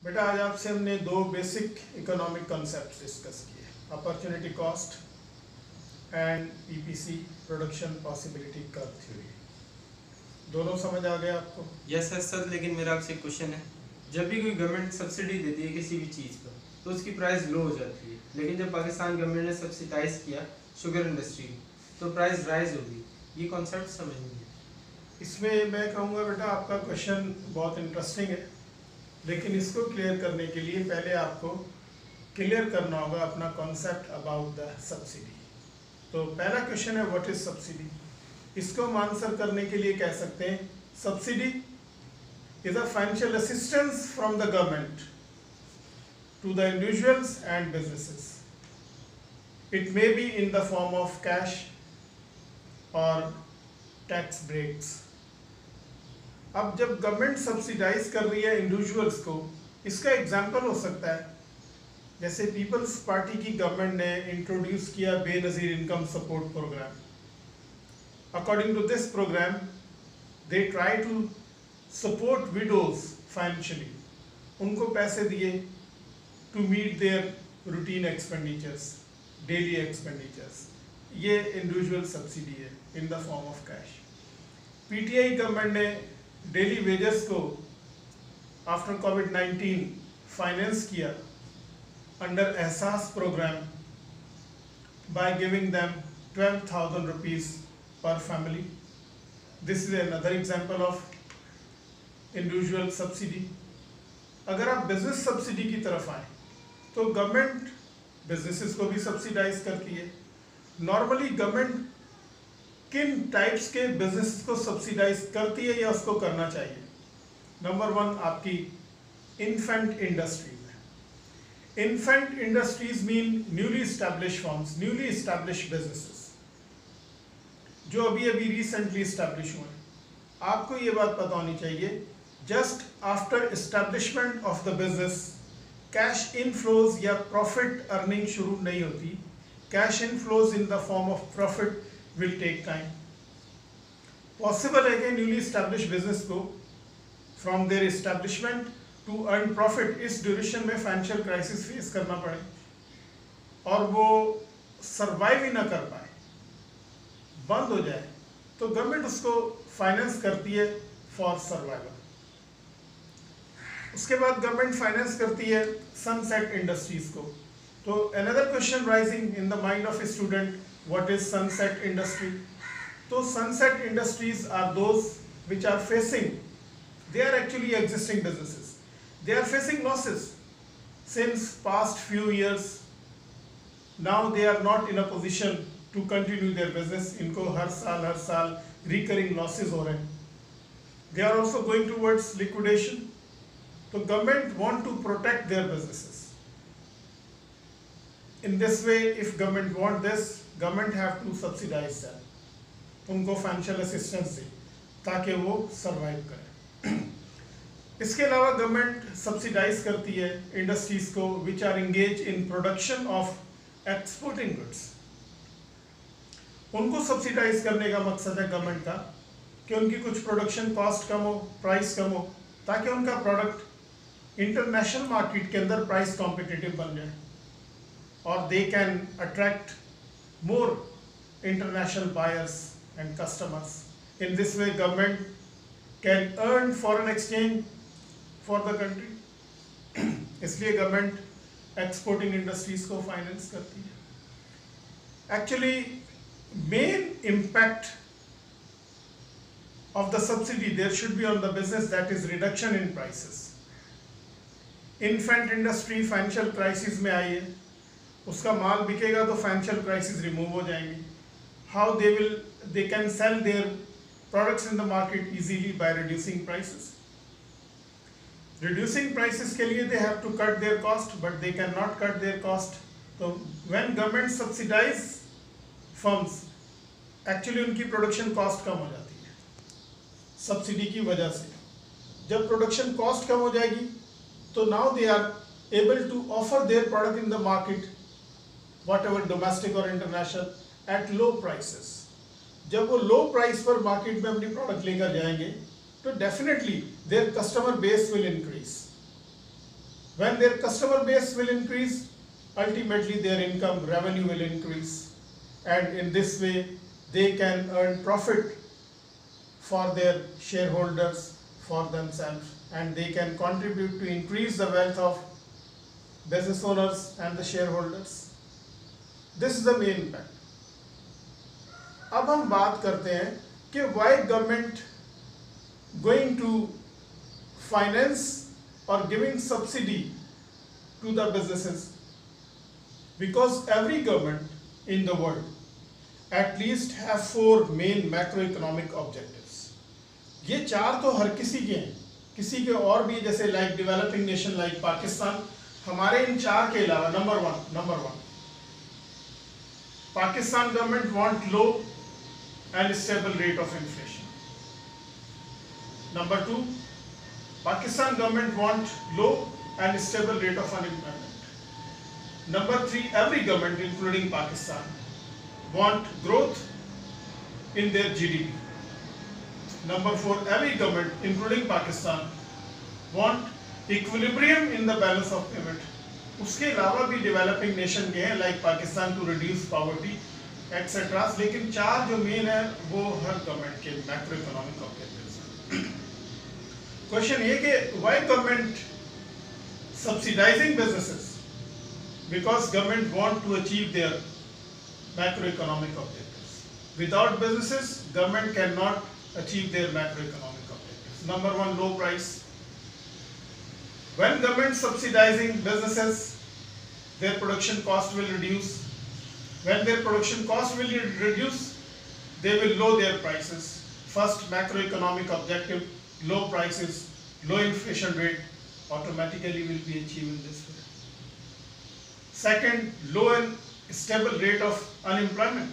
बेटा आज आपसे हमने दो बेसिक इकोनॉमिक कॉन्सेप्ट्स डिस्कस किए, opportunity cost and PPC production possibility curve theory. दोनों समझ आ गया आपको? यस सर, लेकिन मेरा आपसे क्वेश्चन है, जब भी कोई गवर्नमेंट सब्सिडी देती है किसी भी चीज़ पर तो उसकी प्राइस लो हो जाती है, लेकिन जब पाकिस्तान गवर्नमेंट ने सब्सिडाइज किया शुगर इंडस्ट्री तो प्राइस राइज होगी। ये कॉन्सेप्ट समझ नहीं है। इसमें मैं कहूँगा बेटा आपका क्वेश्चन बहुत इंटरेस्टिंग है, लेकिन इसको क्लियर करने के लिए पहले आपको क्लियर करना होगा अपना कॉन्सेप्ट अबाउट द सब्सिडी। तो पहला क्वेश्चन है व्हाट इज सब्सिडी। इसको हम आंसर करने के लिए कह सकते हैं subsidy is a financial assistance from the government to the individuals and businesses. It may be in the form of cash और टैक्स ब्रेक्स। अब जब गवर्नमेंट सब्सिडाइज कर रही है इंडिविजुअल्स को, इसका एग्जाम्पल हो सकता है जैसे पीपल्स पार्टी की गवर्नमेंट ने इंट्रोड्यूस किया Benazir income support programme. According to this programme they try to support widows financially, उनको पैसे दिए to meet their routine expenditures, daily expenditures. ये इंडिविजुअल सब्सिडी है in the form of cash. PTI government ने डेली वेजेस को after कोविड-19 finance किया under Ehsaas programme by giving them 12,000 rupees per family. This is another example of individual subsidy. अगर आप business subsidy की तरफ आए तो गवर्नमेंट बिजनेसेस को भी सब्सिडाइज करती है। नॉर्मली गवर्नमेंट किन टाइप्स के बिजनेस को सब्सिडाइज करती है या उसको करना चाहिए? नंबर वन आपकी इन्फेंट इंडस्ट्रीज है। Infant industries mean newly establish firms, newly establish businesses जो अभी अभी रिसेंटली एस्टैब्लिश हुए हैं। आपको ये बात पता होनी चाहिए just after establishment of the business cash inflows या प्रॉफिट अर्निंग शुरू नहीं होती। Cash inflows in the form of profit will take time. Possible है कि newly established business को from their establishment to earn profit इस ड्यूरेशन में financial crisis face करना पड़े और वो सर्वाइव ही ना कर पाए, बंद हो जाए, तो गवर्नमेंट उसको फाइनेंस करती है फॉर सर्वाइवल। उसके बाद गवर्नमेंट फाइनेंस करती है सनसेट इंडस्ट्रीज को। तो another question rising in the mind of a student, what is sunset industry? So sunset industries are those which are facing, they are actually existing businesses, they are facing losses since past few years. Now they are not in a position to continue their business. इनको हर साल recurring losses हो रहे हैं। They are also going towards liquidation. तो government want to protect their businesses. In this way, if government want this, government have to subsidise them, उनको financial assistance दे ताकि वो सरवाइव करें। इसके अलावा गवर्नमेंट सब्सिडाइज करती है इंडस्ट्रीज को which are engage in production of exporting goods. उनको सब्सिडाइज करने का मकसद है गवर्नमेंट का कि उनकी कुछ प्रोडक्शन कॉस्ट कम हो, प्राइस कम हो, ताकि उनका प्रोडक्ट इंटरनेशनल मार्केट के अंदर प्राइस कॉम्पिटिटिव बन जाए और they can attract more international buyers and customers. In this way, government can earn foreign exchange for the country. इसलिए government exporting industries को finance करती है। Actually, main impact of the subsidy there should be on the business, that is reduction in prices. Infant industry financial crisis में आई है, उसका माल बिकेगा तो financial crisis remove हो जाएंगी। How they can sell their products in the market easily by reducing prices. Reducing prices के लिए they have to cut their cost, but they can not cut their cost. तो when government subsidize firms, actually उनकी production cost कम हो जाती है subsidy की वजह से। जब प्रोडक्शन कॉस्ट कम हो जाएगी तो now they are able to offer their product in the market, whatever domestic or international, at low prices. जब वो लो प्राइस पर मार्केट में अपनी प्रोडक्ट लेकर जाएंगे तो definitely there customer base will increase. When their customer base will increase, ultimately their income revenue will increase, and in this way they can earn profit for their shareholders, for themselves, and they can contribute to increase the wealth of business owners and the shareholders. This is the main impact. अब हम बात करते हैं कि why government going to finance or giving subsidy to the businesses. Because every government in the world at least have 4 main macroeconomic objectives. ये 4 तो हर किसी के हैं, किसी के और भी, जैसे like developing nation like Pakistan, हमारे इन 4 के अलावा number one Pakistan government want low and stable rate of inflation. Number 2, Pakistan government want low and stable rate of unemployment. Number 3, every government including Pakistan want growth in their GDP. Number 4, every government including Pakistan want equilibrium in the balance of payment. उसके अलावा भी developing nation के हैं like Pakistan to reduce poverty etcetera, लेकिन 4 जो main है वो हर गवर्नमेंट के मैक्रो इकोनॉमिक ऑब्जेक्टिव्स हैं. क्वेश्चन ये कि why government subsidising businesses? Because government want to achieve their macro economic objectives. Without businesses government can not achieve their macro economic objectives. Number 1, low price. When government subsidizing businesses, their production cost will reduce. When their production cost will reduce, they will lower their prices. First macroeconomic objective, low prices, low inflation rate automatically will be achieved in this way. Second, low and stable rate of unemployment.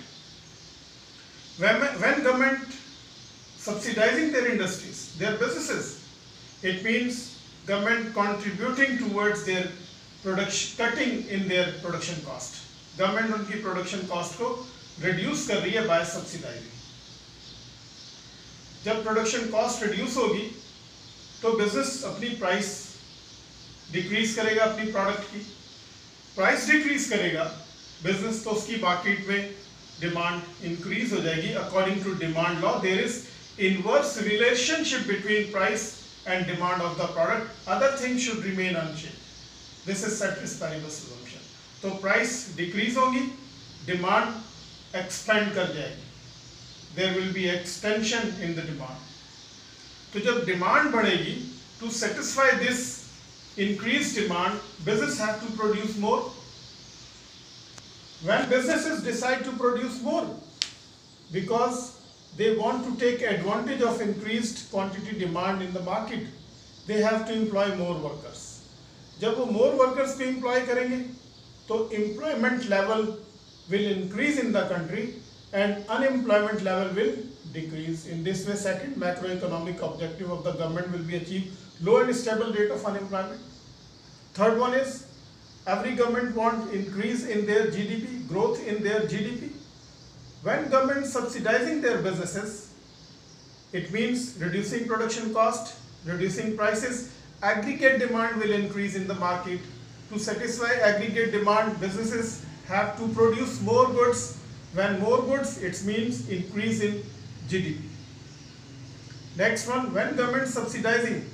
When government subsidizing their industries, their businesses, it means government contributing towards their production, cutting in their production cost. Government उनकी production cost को reduce कर रही है by subsidizing. जब production cost reduce होगी तो business अपनी price decrease करेगा, अपनी product की price decrease करेगा business, तो उसकी market में demand increase हो जाएगी. According to demand law, there is inverse relationship between price and demand of the product. Other things should remain unchanged. This is ceteris paribus assumption. तो price decrease होगी, demand expand कर जाएगी. There will be extension in the demand. तो जब demand बढ़ेगी, to satisfy this increased demand, business have to produce more. When businesses decide to produce more, because they want to take advantage of increased quantity demand in the market, they have to employ more workers. जब वो more workers को employ करेंगे तो employment level will increase in the country and unemployment level will decrease. In this way, second macroeconomic objective of the government will be achieved, low and stable rate of unemployment. Third one is every government want increase in their GDP, growth in their GDP. When government subsidizing their businesses, it means reducing production cost, reducing prices, aggregate demand will increase in the market. To satisfy aggregate demand, businesses have to produce more goods. When more goods, it means increase in GDP. Next one, when government subsidizing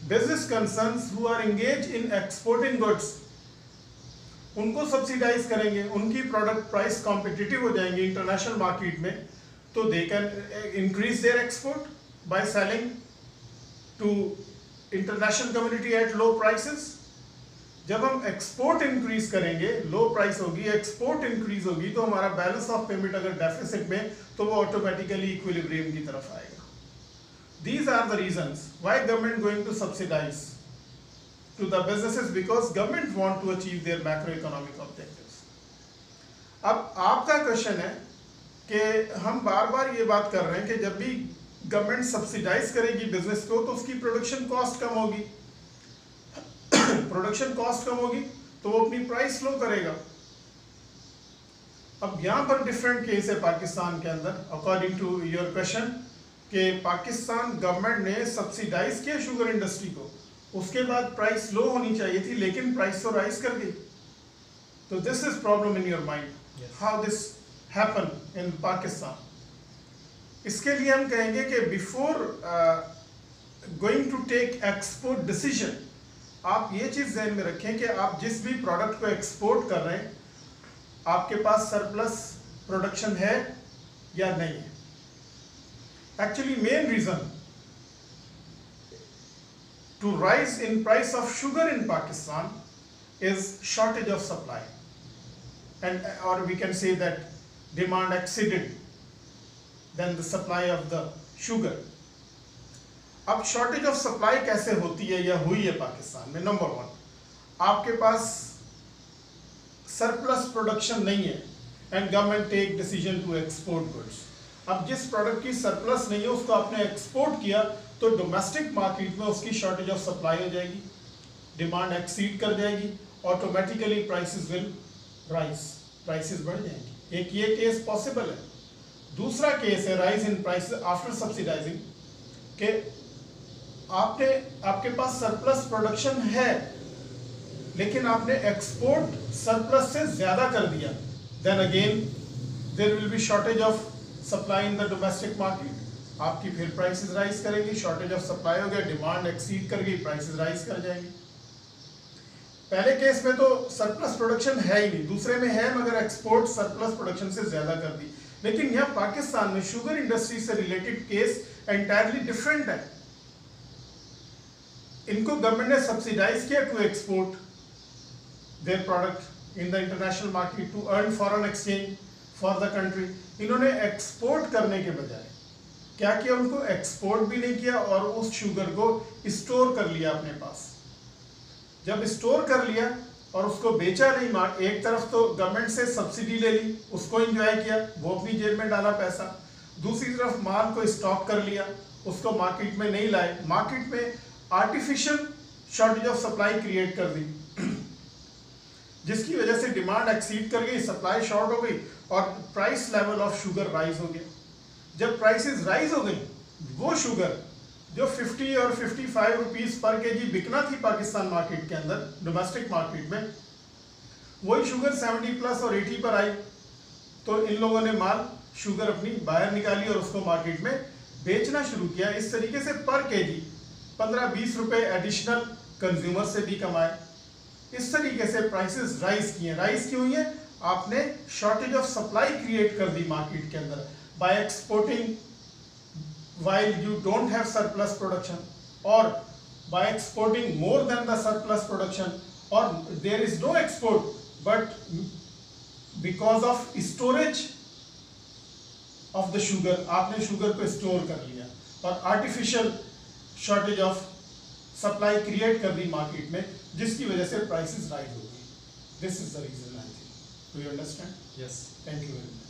business concerns who are engaged in exporting goods, उनको subsidise करेंगे, उनकी product price competitive हो जाएंगे international market में, तो they can increase their export by selling to international community at low prices. जब हम export increase करेंगे, लो प्राइस होगी, एक्सपोर्ट इंक्रीज होगी, तो हमारा बैलेंस ऑफ पेमेंट अगर डेफिसिट में, तो वो ऑटोमेटिकली इक्विलिब्रियम की तरफ आएगा. These are the reasons why government going to subsidise to the businesses, because government want to achieve their macroeconomic objectives. अब आपका क्वेश्चन है कि हम बार बार ये बात कर रहे हैं कि जब भी गवर्नमेंट सब्सिडाइज करेगी बिजनेस को तो उसकी प्रोडक्शन कॉस्ट कम होगी. प्रोडक्शन कॉस्ट कम होगी तो वो अपनी प्राइस लो करेगा. अब यहाँ पर डिफरेंट केस है पाकिस्तान के अंदर. अकॉर्डिंग टू योर क्वेश्चन कि पाकिस्तान गवर्नमेंट ने सब्सिडाइज किया शुगर इंडस्ट्री को, उसके बाद प्राइस लो होनी चाहिए थी, लेकिन प्राइस तो राइज कर गई। तो this is problem in your mind, how this happen in Pakistan. इसके लिए हम कहेंगे कि before going to take export decision, आप ये चीज़ ध्यान में रखें कि आप जिस भी प्रोडक्ट को एक्सपोर्ट कर रहे हैं, आपके पास सरप्लस प्रोडक्शन है या नहीं है। Actually main reason to rise in price of sugar in Pakistan is shortage of supply, and or we can say that demand exceeded than the supply of the sugar. अब shortage of supply कैसे होती है या हुई है पाकिस्तान में? Number one, आपके पास surplus production नहीं है and government take decision to export goods. अब जिस प्रोडक्ट की सरप्लस नहीं है उसको आपने एक्सपोर्ट किया तो डोमेस्टिक मार्केट में उसकी शॉर्टेज ऑफ सप्लाई हो जाएगी, डिमांड एक्सीड कर जाएगी, automatically prices will rise, prices बढ़ जाएंगी। एक ये केस पॉसिबल है। दूसरा केस है rise in prices after subsidising, कि आपके पास सरप्लस प्रोडक्शन है लेकिन आपने एक्सपोर्ट सरप्लस से ज्यादा कर दिया, then again there will be shortage of supply in the domestic market, आपकी फिर प्राइसेस राइज करेंगी। शॉर्टेज ऑफ सप्लाई हो गया, डिमांड एक्सीड कर गई, प्राइसेस राइज कर जाएंगी। पहले केस में तो सरप्लस प्रोडक्शन है ही नहीं, दूसरे में है मगर एक्सपोर्ट सरप्लस प्रोडक्शन से ज्यादा कर दी। लेकिन यहाँ पाकिस्तान में शुगर इंडस्ट्री से रिलेटेड केस एंटायरली डिफरेंट है। इनको गवर्नमेंट ने सब्सिडाइज किया to export their product in the international market to earn foreign exchange for the country. इन्होंने एक्सपोर्ट करने के बजाय क्या किया, उनको एक्सपोर्ट भी नहीं किया और उस शुगर को स्टोर कर लिया अपने पास। जब स्टोर कर लिया और उसको बेचा नहीं, एक तरफ तो गवर्नमेंट से सब्सिडी ले ली, उसको एंजॉय किया, वो अपनी जेब में डाला पैसा, दूसरी तरफ माल को स्टॉक कर लिया, उसको मार्केट में नहीं लाए, मार्केट में artificial shortage of supply create कर दी जिसकी वजह से डिमांड एक्सीड कर गई, सप्लाई शॉर्ट हो गई और price level of sugar rise हो गया। जब प्राइसेस राइज हो गई, वो शुगर जो 50 और 55 रुपीस पर केजी बिकना थी पाकिस्तान मार्केट के अंदर, डोमेस्टिक मार्केट में, वही शुगर 70 प्लस और 80 पर आई। तो इन लोगों ने माल शुगर अपनी बाहर निकाली और उसको मार्केट में बेचना शुरू किया। इस तरीके से पर केजी 15-20 रुपए एडिशनल कंज्यूमर से भी कमाए। इस तरीके से प्राइसेस राइज किए। राइज क्यों हुई है? आपने शॉर्टेज ऑफ सप्लाई क्रिएट कर दी मार्केट के अंदर by exporting while you don't have surplus production, or by exporting more than the surplus production, or there is no export but because of storage of the sugar, आपने sugar को store कर लिया और artificial shortage of supply create कर दी market में, जिसकी वजह से प्राइसेस राइज हो गई। This is the reason I think. Do you understand? Yes, thank you very much.